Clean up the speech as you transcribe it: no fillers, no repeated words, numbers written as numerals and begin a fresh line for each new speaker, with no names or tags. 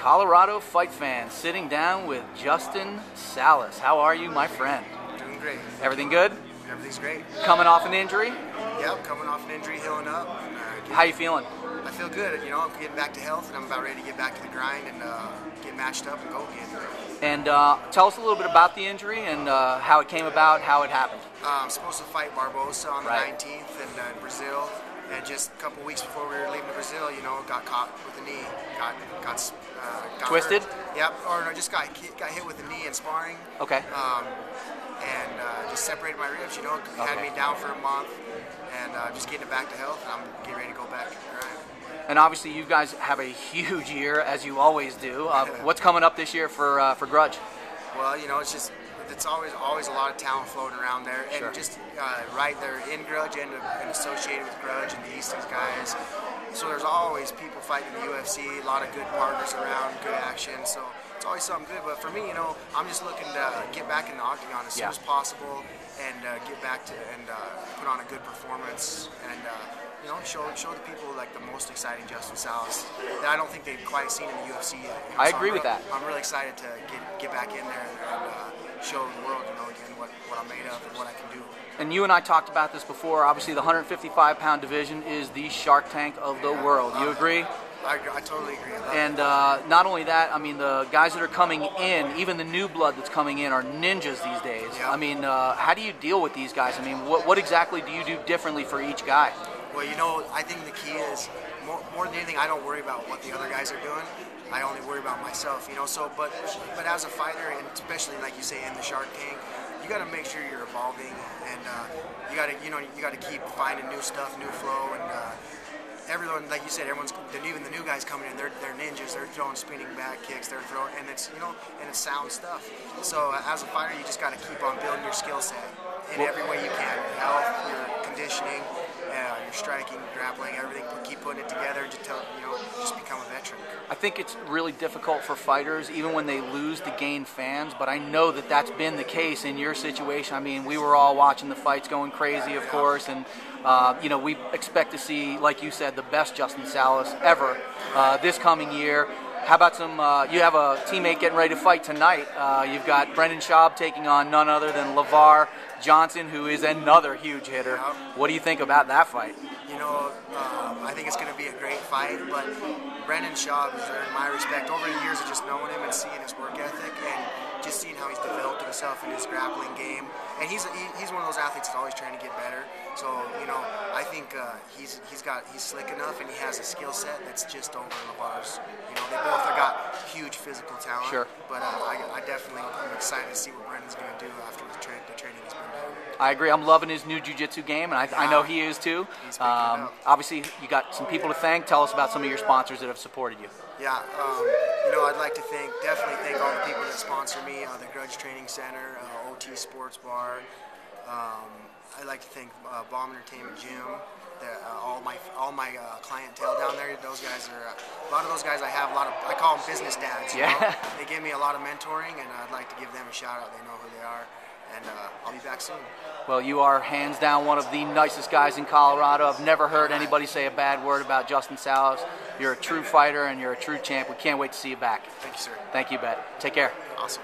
Colorado fight fan, sitting down with Justin Salas. How are you, my friend?
Doing great.
Everything good?
Everything's great.
Coming off an injury?
Yep, coming off an injury, healing up.
How you feeling?
I feel good. You know, I'm getting back to health, and I'm about ready to get back to the grind and get matched up and go again.
And tell us a little bit about the injury and how it came about, how it happened.
I'm supposed to fight Barbosa on the
Right.
19th in Brazil, and just a couple weeks before we were leaving to Brazil, you know, got caught with a knee, got
Twisted?
hurt. Yep, or no, just got hit with a knee in sparring.
Okay.
And just separated my ribs. You know, had me down for a month, and just getting it back to health. And I'm getting ready to go back to the grind.
And obviously you guys have a huge year, as you always do. What's coming up this year for Grudge?
Well, you know, it's always a lot of talent floating around there, and
Sure.
just right there in Grudge and associated with Grudge and the Easton's guys. So there's always people fighting in the UFC, a lot of good partners around, good action. So it's always something good. But for me, you know, I'm just looking to get back in the octagon as soon as possible and get back to and put on a good performance and you know, show the people like the most exciting Justin Salas that I don't think they've quite seen in the UFC yet. You know,
I
so
agree with that.
I'm really excited to get back in there and show the world, you know, again what I'm made of and what I can do.
And you and I talked about this before. Obviously, the 155-pound division is the Shark Tank of the world. You agree?
I totally agree.
And not only that, I mean, the guys that are coming in, even the new blood that's coming in, are ninjas these days.
Yeah.
I mean, how do you deal with these guys? I mean, what exactly do you do differently for each guy?
Well, you know, I think the key is more than anything, I don't worry about what the other guys are doing. I only worry about myself, you know. So, but as a fighter, and especially like you say in the Shark Tank, you got to make sure you're evolving, and you got to keep finding new stuff, new flow, and everyone, like you said, even the new guys coming in, they're ninjas. They're throwing spinning back kicks. They're throwing, and it's it's sound stuff. So as a fighter, you just got to keep on building your skill set in every way you can. Your health, your conditioning, your striking, grappling, everything. Keep putting it together to just become a veteran.
I think it's really difficult for fighters, even when they lose, to gain fans. But I know that that's been the case in your situation. I mean, we were all watching the fights, going crazy, of course, and you know, we expect to see, like you said, the best Justin Salas ever this coming year. How about some? You have a teammate getting ready to fight tonight. You've got Brendan Schaub taking on none other than LeVar Johnson, who is another huge hitter. What do you think about that fight?
You know, I think it's going to be a great fight, but Brendan Schaub has earned my respect over the years of just knowing him and seeing his work ethic and just seeing how he's developed himself in his grappling game. And he's one of those athletes that's always trying to get better. So, you know, I think he's slick enough and he has a skill set that's just over LeVar's. You know, they both have got huge physical talent.
Sure.
But I definitely am excited to see what Brendan's going to do after the training he's been doing.
I agree. I'm loving his new jiu-jitsu game, and I know he is too.
He's picking it up.
Obviously, you got some people to thank. Tell us about some of your sponsors that have supported you.
Yeah, you know, I'd like to definitely thank all the people that sponsor me, the Grudge Training Center, OT Sports Bar. I'd like to thank Bomb Entertainment Gym, all my clientele down there. Those guys are a lot of those guys. I call them business dads. You know? They give me a lot of mentoring, and I'd like to give them a shout out. They know who they are. And I'll be back soon.
Well, you are hands down one of the nicest guys in Colorado. I've never heard anybody say a bad word about Justin Salas. You're a true fighter and you're a true champ. We can't wait to see you back.
Thank you, sir.
Thank you, Bet. Take care.
Awesome.